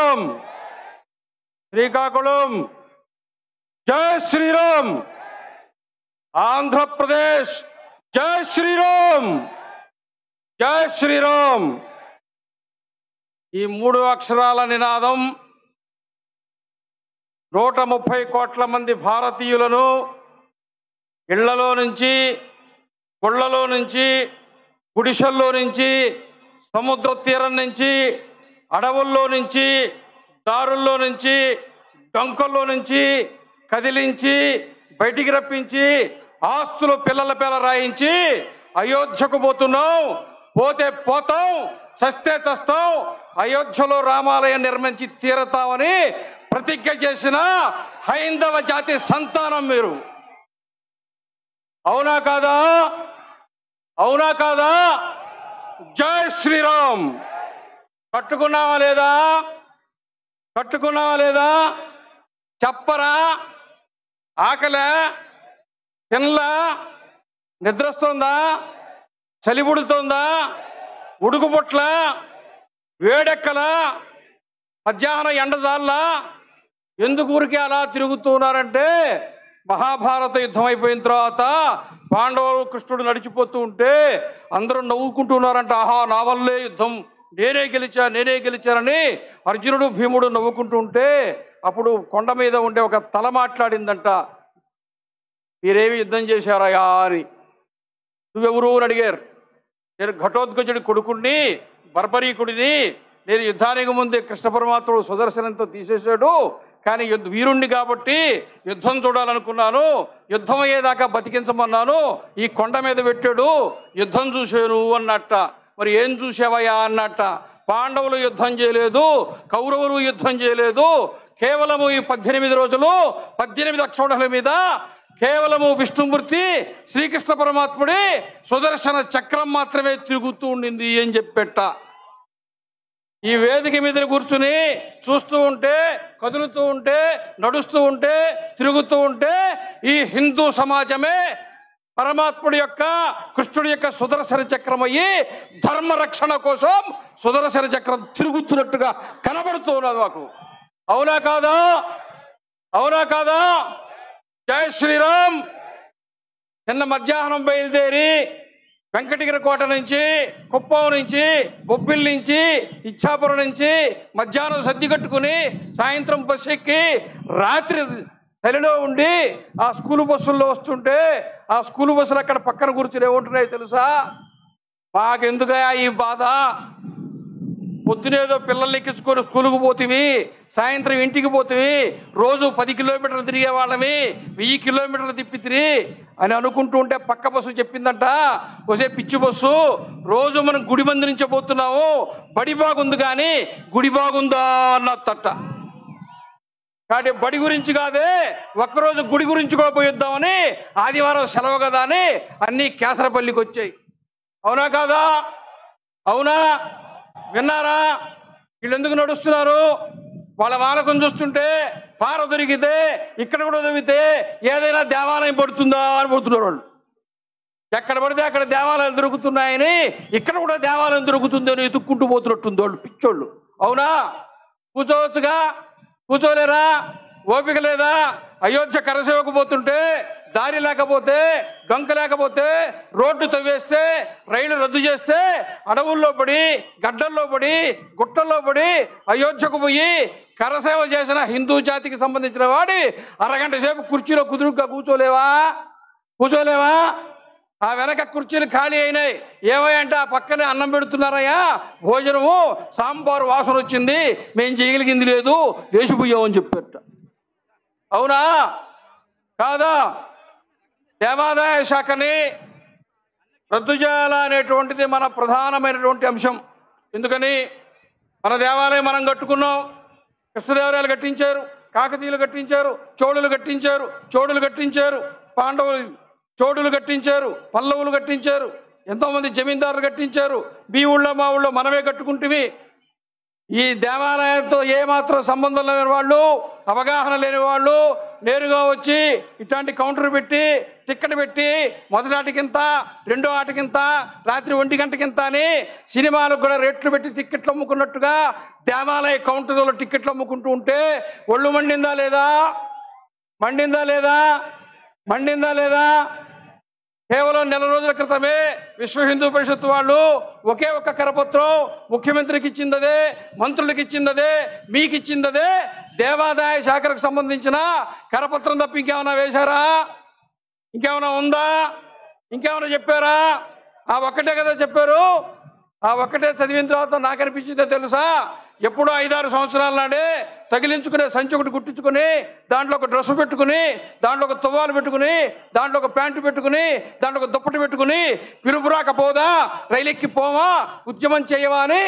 శ్రీరామ్. శ్రీకాకుళం జై శ్రీరామ్. ఆంధ్రప్రదేశ్ జై శ్రీరామ్. జై శ్రీరామ్. ఈ 3 అక్షరాల నినాదం 130 కోట్ల మంది భారతీయులను ఇళ్లలో నుంచి, గుళ్లలో నుంచి, గుడిసెల్లో నుంచి, సముద్ర తీరం నుంచి, అడవుల్లో నుంచి, దారుల్లో నుంచి, డొంకల్లో నుంచి కదిలించి బయటికి రప్పించి ఆస్తులు పిల్లల పేర రాయించి అయోధ్యకు పోతున్నాం, పోతే పోతాం, చస్తే చస్తాం, అయోధ్యలో రామాలయం నిర్మించి తీరతామని ప్రతిజ్ఞ చేసిన హైందవ జాతి సంతానం మీరు. అవునా కాదా? అవునా కాదా? జై శ్రీరామ్. కట్టుకున్నావా లేదా? కట్టుకున్నావా లేదా? చెప్పరా? ఆకలే? తినలా? నిద్రస్తుందా? చలిబుడుతుందా? ఉడుకు పుట్ల? వేడెక్కలా? మధ్యాహ్నం ఎండజాల్లా? ఎందుకు ఊరికే అలా తిరుగుతున్నారంటే మహాభారత యుద్ధం అయిపోయిన తర్వాత పాండవులు కృష్ణుడు నడిచిపోతూ ఉంటే అందరూ నవ్వుకుంటున్నారంట. ఆహా, నా వల్లే యుద్ధం, నేనే గెలిచానని అర్జునుడు భీముడు నవ్వుకుంటూ ఉంటే అప్పుడు కొండ మీద ఉండే ఒక తల మాట్లాడిందంట, మీరేమి యుద్ధం చేశారయా అని. నువ్వెవరు అని అడిగారు. నేను ఘటోత్కచుడి కొడుకుడిని, బర్బరీకుడిని. నేను యుద్ధానికి ముందే కృష్ణ పరమాత్ముడు సుదర్శనంతో తీసేశాడు, కానీ వీరుణ్ణి కాబట్టి యుద్ధం చూడాలనుకున్నాను, యుద్ధం అయ్యేదాకా బతికించమన్నాను, ఈ కొండ మీద పెట్టాడు, యుద్ధం చూశాను అన్నట్ట. మరి ఏం చూసావయ్యా అన్నట్ట. పాండవులు యుద్ధం చేయలేదు, కౌరవులు యుద్ధం చేయలేదు, కేవలము ఈ 18 రోజులు 18 అక్షౌహిణుల మీద కేవలము విష్ణుమూర్తి శ్రీకృష్ణ పరమాత్ముడి సుదర్శన చక్రం మాత్రమే తిరుగుతూ ఉండింది అని చెప్పెట్ట. ఈ వేదిక మీద కూర్చుని చూస్తూ ఉంటే, కదులుతూ ఉంటే, నడుస్తూ ఉంటే, తిరుగుతూ ఉంటే ఈ హిందూ సమాజమే పరమాత్ముడి యొక్క, కృష్ణుడి యొక్క సుదర్శన చక్రం అయ్యి ధర్మరక్షణ కోసం సుదర్శన చక్రం తిరుగుతున్నట్టుగా కనబడుతూ ఉన్నది మాకు. అవునా కాదా? అవునా కాదా? జై శ్రీరామ్. నిన్న మధ్యాహ్నం బయలుదేరి వెంకటగిరి కోట నుంచి, కుప్పం నుంచి, బొబ్బిల్ నుంచి, ఇచ్చాపురం నుంచి మధ్యాహ్నం సర్ది కట్టుకుని సాయంత్రం బస్సు ఎక్కి రాత్రి చలిలో ఉండి ఆ స్కూలు బస్సుల్లో వస్తుంటే ఆ స్కూలు బస్సులు అక్కడ పక్కన కూర్చుని ఏముంటున్నాయి తెలుసా? మాకెందుకయా ఈ బాధ, పొద్దునేదో పిల్లల్ని ఎక్కించుకొని స్కూలుకు పోతివి, సాయంత్రం ఇంటికి పోతివి, రోజు 10 కిలోమీటర్లు తిరిగే వాళ్ళమి, 1000 కిలోమీటర్లు తిప్పితిరి అని అనుకుంటూ ఉంటే పక్క బస్సు చెప్పిందంట, ఒసే పిచ్చి బస్సు, రోజు మనం గుడి మంది నుంచే పోతున్నాము, బడి బాగుంది కానీ గుడి బాగుందా అన్నట్ట. కాబట్టి బడి గురించి కాదే, ఒక్కరోజు గుడి గురించి కూడా పోయిద్దామని ఆదివారం సెలవు కదా అని అన్నీ కేసరపల్లికి వచ్చాయి. అవునా కాదా? అవునా? విన్నారా? వీళ్ళు ఎందుకు నడుస్తున్నారు? వాళ్ళ వానకం చూస్తుంటే పార దొరికితే ఇక్కడ కూడా దొరికితే ఏదైనా దేవాలయం పడుతుందా అని పోతున్నారు వాళ్ళు. ఎక్కడ పడితే అక్కడ దేవాలయాలు దొరుకుతున్నాయని ఇక్కడ కూడా దేవాలయం దొరుకుతుంది అని ఎత్తుక్కుంటూ పోతున్నట్టుంది వాళ్ళు, పిచ్చోళ్ళు. అవునా? కూర్చోవచ్చుగా, కూర్చోలేరా? ఓపిక లేదా? అయోధ్య కరసేవకు పోతుంటే దారి లేకపోతే, డొంక లేకపోతే, రోడ్డు తవ్వేస్తే, రైలు రద్దు చేస్తే అడవుల్లో పడి, గడ్డల్లో పడి, గుట్టల్లో పడి అయోధ్యకు పోయి కరసేవ చేసిన హిందూ జాతికి సంబంధించిన వాడి అరగంట సేపు కుర్చీలో కుదురుగ్గా కూర్చోలేవా? కూర్చోలేవా? ఆ వెనక కుర్చీలు ఖాళీ అయినాయి. ఏమయ్యంటే ఆ పక్కనే అన్నం పెడుతున్నారయ్యా, భోజనము సాంబారు వాసన వచ్చింది, మేం చేయగలిగింది లేదు, లేచిపోయామని చెప్పారట. అవునా కాదా? దేవాదాయ శాఖని రద్దు చేయాలనేటువంటిది మన ప్రధానమైనటువంటి అంశం. ఎందుకని మన దేవాలయం మనం కట్టుకున్నాం, కృష్ణదేవరాయలు కట్టించారు, కాకతీయులు కట్టించారు, చోళులు కట్టించారు, పాండవులు చోడులు కట్టించారు, పల్లవులు కట్టించారు, ఎంతోమంది జమీందారులు కట్టించారు. మీ ఊళ్ళో మా ఊళ్ళో మనమే కట్టుకుంటువి. ఈ దేవాలయంతో ఏమాత్రం సంబంధం లేని వాళ్ళు, అవగాహన లేని వాళ్ళు నేరుగా వచ్చి ఇట్లాంటి కౌంటర్ పెట్టి టిక్కెట్ పెట్టి మొదటి ఆటకింత, రెండో ఆటకింత, రాత్రి 1 గంటకింత అని సినిమాలకు కూడా రేట్లు పెట్టి టిక్కెట్లు అమ్ముకున్నట్టుగా దేవాలయ కౌంటర్లో టిక్కెట్లు అమ్ముకుంటూ ఉంటే ఒళ్ళు మండిందా లేదా? మండిందా లేదా? మండిందా లేదా? కేవలం నెల రోజుల క్రితమే విశ్వ హిందూ పరిషత్ వాళ్ళు ఒకే ఒక్క కరపత్రం ముఖ్యమంత్రికి ఇచ్చిందదే, మంత్రులకు ఇచ్చిందదే, మీకు ఇచ్చిందదే, దేవాదాయ శాఖలకు సంబంధించిన కరపత్రం తప్ప ఇంకేమైనా వేశారా? ఇంకేమైనా ఉందా? ఇంకేమైనా చెప్పారా? ఆ ఒక్కటే కదా చెప్పారు. ఆ ఒక్కటే చదివిన తర్వాత నాకు అనిపించిందో తెలుసా? ఎప్పుడో 5-6 సంవత్సరాల నాడే తగిలించుకునే సంచి ఒకటి గుట్టించుకుని, దాంట్లో ఒక డ్రెస్ పెట్టుకుని, దాంట్లో ఒక తువ్వాలు పెట్టుకుని, దాంట్లో ఒక ప్యాంటు పెట్టుకుని, దాంట్లో ఒక దుప్పటి పెట్టుకుని, పిలుపురాక పోదా, రైలెక్కి పోవా, ఉద్యమం చేయవా అని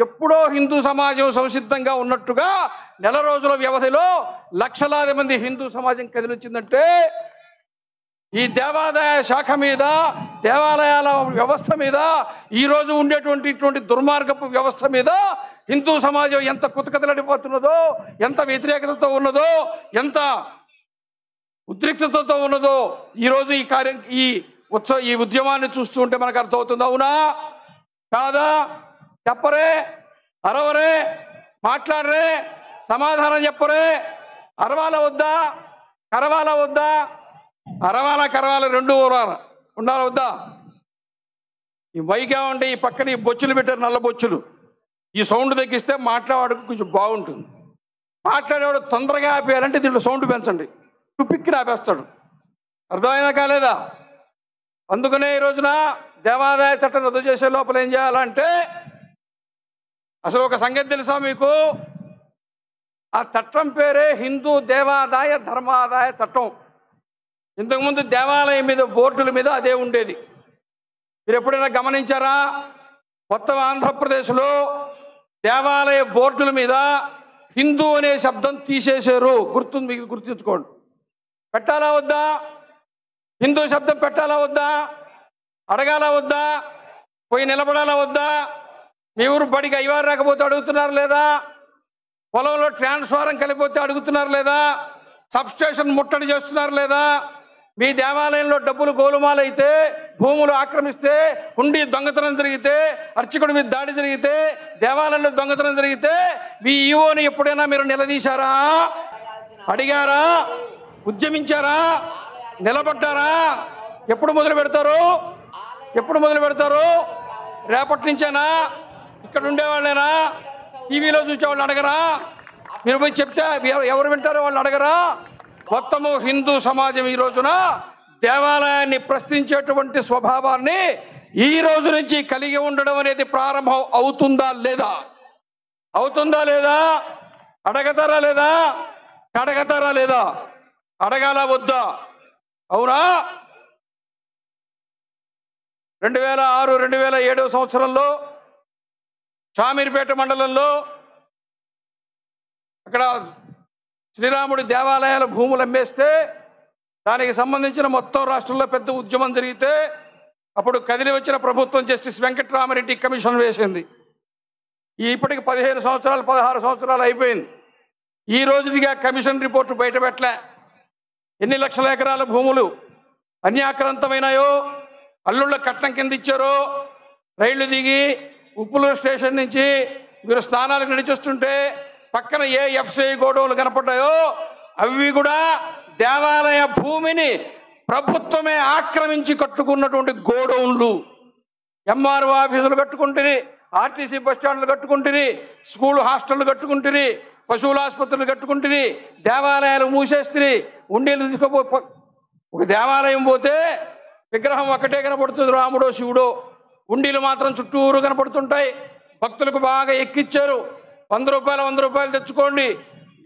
ఎప్పుడో హిందూ సమాజం సంసిద్ధంగా ఉన్నట్టుగా నెల రోజుల వ్యవధిలో లక్షలాది మంది హిందూ సమాజం కదిలించిందంటే ఈ దేవాదాయ శాఖ మీద, దేవాలయాల వ్యవస్థ మీద, ఈరోజు ఉండేటువంటి దుర్మార్గపు వ్యవస్థ మీద హిందూ సమాజం ఎంత కుతకతలాడిపోతున్నదో, ఎంత వ్యతిరేకతతో ఉన్నదో, ఎంత ఉద్రిక్తతతో ఉన్నదో ఈరోజు ఈ ఉద్యమాన్ని చూస్తూ ఉంటే మనకు అర్థమవుతుంది. అవునా కాదా? చెప్పరే, అరవరే, మాట్లాడరే, సమాధానం చెప్పరే. అరవాల వద్దా? కరవాల వద్దా? అరవాల కరవాల రెండు ఉండాలి వద్దా? ఈ మైగా ఉంటే ఈ పక్కన ఈ బొచ్చులు పెట్టారు, నల్ల బొచ్చులు. ఈ సౌండ్ తగ్గిస్తే మాట్లాడేవాడికి కొంచెం బాగుంటుంది. మాట్లాడేవాడు తొందరగా ఆపేయాలంటే దీంట్లో సౌండ్ పెంచండి, టుపిక్కిని ఆపేస్తాడు. అర్థమైనా కాలేదా? అందుకనే ఈ రోజున దేవాదాయ చట్టం రద్దు చేసే లోపల ఏం చేయాలంటే, అసలు ఒక సంగతి తెలుసా మీకు? ఆ చట్టం పేరే హిందూ దేవాదాయ ధర్మాదాయ చట్టం. ఇంతకుముందు దేవాలయం మీద బోర్డుల మీద అదే ఉండేది. మీరు ఎప్పుడైనా గమనించారా? మొత్తం ఆంధ్రప్రదేశ్లో దేవాలయ బోర్డుల మీద హిందూ అనే శబ్దం తీసేశారు. మీకు గుర్తుంచుకోండి. పెట్టాలా వద్దా? హిందూ శబ్దం పెట్టాలా వద్దా? అడగాలా వద్దా? పోయి నిలబడాలా వద్దా? మీ ఊరు బడికి అయ్యవారు రాకపోతే అడుగుతున్నారు లేదా? పొలంలో ట్రాన్స్ఫారం కలిపోతే అడుగుతున్నారు లేదా? సబ్స్టేషన్ ముట్టడి చేస్తున్నారు లేదా? మీ దేవాలయంలో డబ్బులు గోలుమాలైతే, భూములు ఆక్రమిస్తే, హుండీ దొంగతనం జరిగితే, అర్చకుడి మీద దాడి జరిగితే, దేవాలయంలో దొంగతనం జరిగితే మీ ఈవోని ఎప్పుడైనా మీరు నిలదీశారా? అడిగారా? ఉద్యమించారా? నిలబడ్డారా? ఎప్పుడు మొదలు పెడతారు? ఎప్పుడు మొదలు పెడతారు? రేపటి నుంచేనా? ఇక్కడ ఉండేవాళ్ళేనా? టీవీలో చూసేవాళ్ళు అడగరా? మీరు పోయి చెప్తే ఎవరు వింటారో వాళ్ళు అడగరా? మొత్తము హిందూ సమాజం ఈ రోజున దేవాలయాన్ని ప్రశ్నించేటువంటి స్వభావాన్ని ఈ రోజు నుంచి కలిగి ఉండడం అనేది ప్రారంభం అవుతుందా లేదా? అవుతుందా లేదా? అడగతారా లేదా? అడగతారా లేదా? అడగాల వద్దా? అవునా? 2006, 2007 సంవత్సరంలో షామీర్పేట మండలంలో అక్కడ శ్రీరాముడి దేవాలయాల భూములు అమ్మేస్తే దానికి సంబంధించిన మొత్తం రాష్ట్రంలో పెద్ద ఉద్యమం జరిగితే అప్పుడు కదిలి వచ్చిన ప్రభుత్వం జస్టిస్ వెంకటరామరెడ్డి కమిషన్ వేసింది. ఇప్పటికి 15 సంవత్సరాలు 16 సంవత్సరాలు అయిపోయింది. ఈ రోజుదిగా కమిషన్ రిపోర్టు బయటపెట్టలే. ఎన్ని లక్షల ఎకరాల భూములు అన్యాక్రాంతమైనాయో, అల్లుళ్ళ కట్నం కింద ఇచ్చారో, రైళ్లు దిగి ఉప్పులూరు స్టేషన్ నుంచి మీరు స్నానాలకు నడిచొస్తుంటే పక్కన ఏ ఎఫ్సిఐ గోడౌన్లు కనపడ్డాయో అవి కూడా దేవాలయ భూమిని ప్రభుత్వమే ఆక్రమించి కట్టుకున్నటువంటి గోడౌన్లు. ఎంఆర్ఓ ఆఫీసులు కట్టుకుంటుంది, ఆర్టీసీ బస్ స్టాండ్లు కట్టుకుంటుంది, స్కూల్ హాస్టళ్లు కట్టుకుంటుంది, పశువుల ఆసుపత్రులు కట్టుకుంటుంది, దేవాలయాలు మూసేస్తుంది. ఉండేలు తీసుకోపో. ఒక దేవాలయం పోతే విగ్రహం ఒక్కటే కనపడుతుంది, రాముడో శివుడో. ఉండీలు మాత్రం చుట్టూరు కనపడుతుంటాయి. భక్తులకు బాగా ఎక్కిచ్చారు. 100 రూపాయలు తెచ్చుకోండి.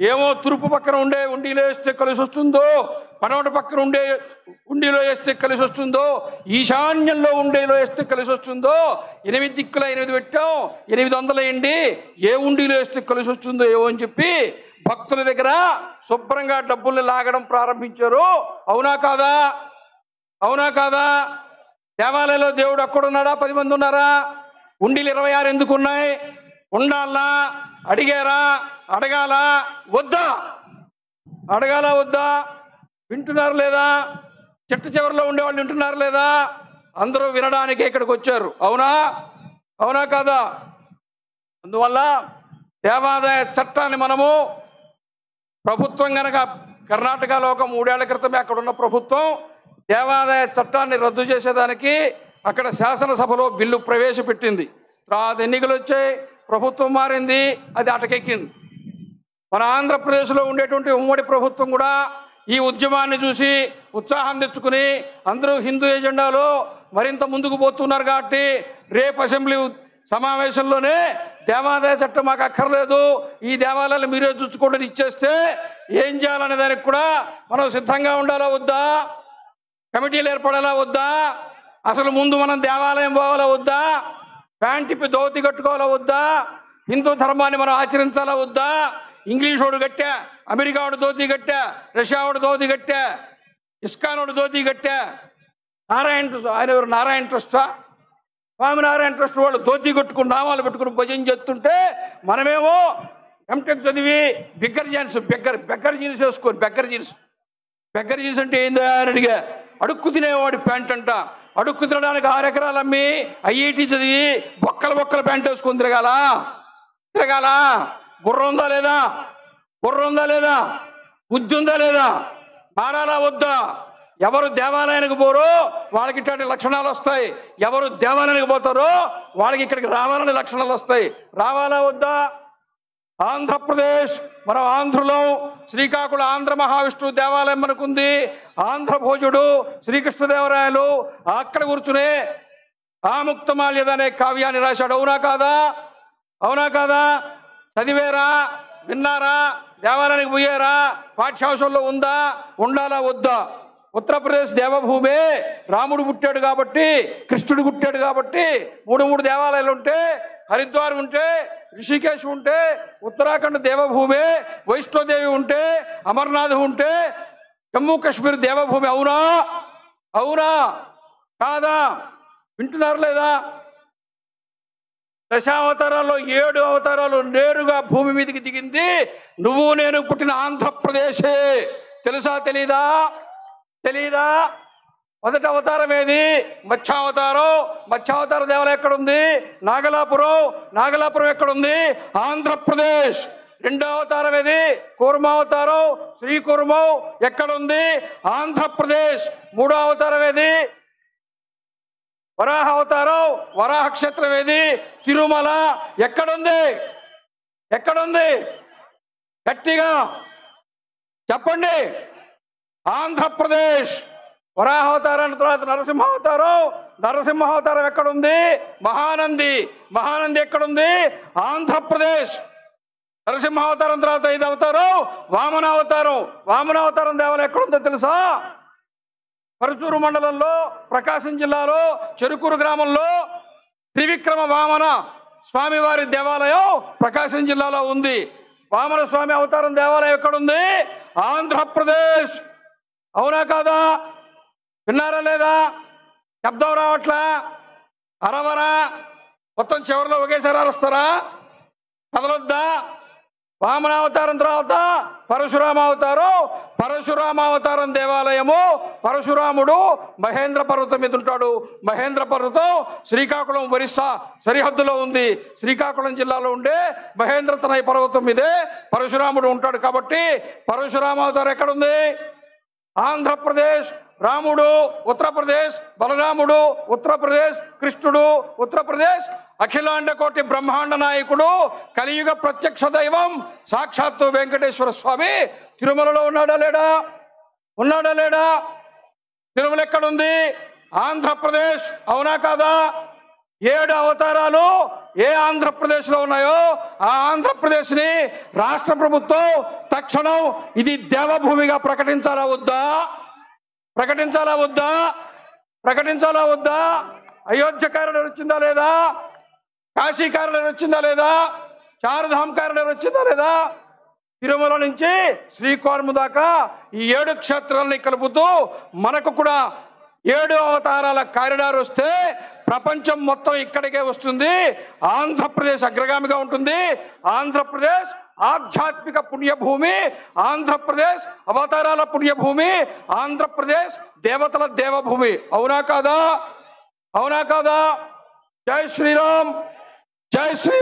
ఏమో తూర్పు పక్కన ఉండే ఉండీలో వేస్తే కలిసి వస్తుందో, పడమటి పక్కన ఉండే ఉండీలో వేస్తే కలిసి వస్తుందో, ఈశాన్యంలో ఉండేలో వేస్తే కలిసి వస్తుందో, 8 దిక్కుల 8 పెట్టాం, 800 వేయండి, ఏ ఉండీలో వేస్తే కలిసి వస్తుందో ఏవో అని చెప్పి భక్తుల దగ్గర శుభ్రంగా డబ్బుల్ని లాగడం ప్రారంభించారు. అవునా కాదా? అవునా కాదా? దేవాలయంలో దేవుడు అక్కడున్నాడా? 10 మంది ఉన్నారా? ఉండీలు 26 ఎందుకు ఉన్నాయి? ఉండాలా? అడిగారా? అడగాలా వద్దా? అడగాలా వద్దా? వింటున్నారు లేదా? చెట్టు చివరిలో ఉండేవాళ్ళు వింటున్నారు లేదా? అందరూ వినడానికి ఇక్కడికి వచ్చారు. అవునా? అవునా కాదా? అందువల్ల దేవాదాయ చట్టాన్ని మనము ప్రభుత్వం కనుక కర్ణాటకలో ఒక 3 ఏళ్ల క్రితమే అక్కడ ఉన్న ప్రభుత్వం దేవాదాయ చట్టాన్ని రద్దు చేసేదానికి అక్కడ శాసనసభలో బిల్లు ప్రవేశపెట్టింది. తర్వాత ఎన్నికలు వచ్చాయి, ప్రభుత్వం మారింది, అది అటకెక్కింది. మన ఆంధ్రప్రదేశ్లో ఉండేటువంటి ఉమ్మడి ప్రభుత్వం కూడా ఈ ఉద్యమాన్ని చూసి ఉత్సాహం తెచ్చుకుని అందరూ హిందూ ఎజెండాలో మరింత ముందుకు పోతున్నారు. కాబట్టి రేపు అసెంబ్లీ సమావేశంలోనే దేవాదాయ చట్టం మాకు అక్కర్లేదు, ఈ దేవాలయాలు మీరే చూసుకోండి ఇచ్చేస్తే ఏం చేయాలనే దానికి కూడా మనం సిద్ధంగా ఉండాలా వద్దా? కమిటీలు ఏర్పడాలా వద్దా? అసలు ముందు మనం దేవాలయం పోవాలా వద్దా? ప్యాంటిప్పి ధోతి కట్టుకోవాలా వద్దా? హిందూ ధర్మాన్ని మనం ఆచరించాలా వద్దా? ఇంగ్లీష్ వాడు కట్టా, అమెరికా వాడు ధోతి కట్టా, రష్యా వాడు ధోతి కట్టా, ఇస్కాన్ వాడు ధోతి కట్టా, ఆయన ఎవరు నారాయణ ట్రస్టా, స్వామినారాయణ ట్రస్ట్ వాళ్ళు ధోతి కట్టుకుని నామాలు పెట్టుకుని భజన చేస్తుంటే మనమేమో ఎంటెక్ చదివి బెగ్గర్ జీన్స్ వేసుకొని బెగ్గర్ జీన్స్ అంటే ఏందా అని అడిగా. అడుక్కు తినేవాడు ప్యాంట్ అంట. అడుక్కు తినడానికి 6 ఎకరాలు అమ్మి ఐఐటి చదివి బొక్కల ప్యాంట్ వేసుకొని తిరగాల? బుర్ర ఉందా లేదా? బుద్ధి ఉందా లేదా? మారాలా వద్దా? ఎవరు దేవాలయానికి పోరో వాళ్ళకి ఇట్లాంటి లక్షణాలు వస్తాయి, ఎవరు దేవాలయానికి పోతారో వాళ్ళకి ఇక్కడికి రావాలని లక్షణాలు వస్తాయి. రావాలా వద్దా? ఆంధ్రప్రదేశ్, మనం ఆంధ్రులం. శ్రీకాకుళం ఆంధ్ర మహావిష్ణువు దేవాలయం మనకుంది. ఆంధ్ర భోజుడు శ్రీకృష్ణదేవరాయలు అక్కడ కూర్చునే ఆముక్తమాల్యద అనే కావ్యాన్ని రాశాడు. అవునా కాదా? చదివేరా? విన్నారా? దేవాలయానికి పోయారా? పాఠ్యాంశంలో ఉందా? ఉండాలా వద్దా? ఉత్తరప్రదేశ్ దేవభూమే. రాముడు పుట్టాడు కాబట్టి, కృష్ణుడు పుట్టాడు కాబట్టి 3 దేవాలయాలు ఉంటే, హరిద్వార్ ఉంటే, రిషికేశ్ ఉంటే, ఉత్తరాఖండ్ దేవభూమే, వైష్ణోదేవి ఉంటే, అమర్నాథ్ ఉంటే, జమ్మూ కాశ్మీర్ దేవభూమి. అవునా కాదా? వింటున్నారు లేదా? దశావతారాల్లో 7 అవతారాలు నేరుగా భూమి మీదకి దిగింది నువ్వు నేను పుట్టిన ఆంధ్రప్రదేశే. తెలుసా? తెలీదా? మొదటి అవతారం ఏది? మత్స్యావతార దేవాలయం ఎక్కడుంది? నాగలాపురం ఎక్కడుంది? ఆంధ్రప్రదేశ్. రెండో అవతారం ఏది? కూర్మావతారం, శ్రీకూర్మం ఎక్కడుంది? ఆంధ్రప్రదేశ్. మూడో అవతారం ఏది? వరాహ అవతారం, వరాహ క్షేత్రం ఏది? తిరుమల. ఎక్కడుంది? గట్టిగా చెప్పండి. ఆంధ్రప్రదేశ్. వరాహావతారం తర్వాత నరసింహావతారం ఎక్కడుంది? మహానంది ఎక్కడుంది? ఆంధ్రప్రదేశ్. నరసింహావతారం తర్వాత 5వ అవతారం వామనావతారం దేవాలయం ఎక్కడుందో తెలుసా? పరుచూరు మండలంలో, ప్రకాశం జిల్లాలో, చెరుకూరు గ్రామంలో త్రివిక్రమ వామన స్వామివారి దేవాలయం ప్రకాశం జిల్లాలో ఉంది. వామన స్వామి అవతారం దేవాలయం ఎక్కడుంది? ఆంధ్రప్రదేశ్. అవునా కాదా? విన్నారా లేదా? శబ్దం రావట్లా? అరవరా? మొత్తం చివరిలో ఒకేసారి అరుస్తారా? కదలొద్దా? వామనావతారం తర్వాత పరశురామావతారం దేవాలయము. పరశురాముడు మహేంద్ర పర్వతం మీద ఉంటాడు. మహేంద్ర పర్వతం శ్రీకాకుళం ఒరిస్సా సరిహద్దులో ఉంది. శ్రీకాకుళం జిల్లాలో ఉండే మహేంద్రతనయ పర్వతం మీదే పరశురాముడు ఉంటాడు. కాబట్టి పరశురామావతారం ఎక్కడుంది? ఆంధ్రప్రదేశ్. రాముడు ఉత్తరప్రదేశ్, బలరాముడు ఉత్తరప్రదేశ్, కృష్ణుడు ఉత్తరప్రదేశ్. అఖిలాండ కోటి బ్రహ్మాండ నాయకుడు, కలియుగ ప్రత్యక్ష దైవం సాక్షాత్తు వెంకటేశ్వర స్వామి తిరుమలలో ఉన్నాడా లేడా? తిరుమల ఎక్కడుంది? ఆంధ్రప్రదేశ్. అవునా కాదా? 7 అవతారాలు ఏ ఆంధ్రప్రదేశ్లో ఉన్నాయో ఆ ఆంధ్రప్రదేశ్ని రాష్ట్ర ప్రభుత్వం తక్షణం ఇది దేవభూమిగా ప్రకటించాలా వద్దా? అయోధ్య కారిడార్ వచ్చిందా లేదా? కాశీ కారిడార్ వచ్చిందా లేదా? చార్ధామ్ కారిడార్ వచ్చిందా లేదా? తిరుమల నుంచి శ్రీకోర్ము దాకా ఈ 7 క్షేత్రాలని కలుపుతూ మనకు కూడా 7 అవతారాల కారిడార్ వస్తే ప్రపంచం మొత్తం ఇక్కడికే వస్తుంది. ఆంధ్రప్రదేశ్ అగ్రగామిగా ఉంటుంది. ఆంధ్రప్రదేశ్ ఆధ్యాత్మిక పుణ్యభూమి ఆంధ్రప్రదేశ్, అవతారాల పుణ్యభూమి ఆంధ్రప్రదేశ్, దేవతల దేవభూమి. అవునా కాదా? అవునా కాదా? జై శ్రీరామ్, జై శ్రీ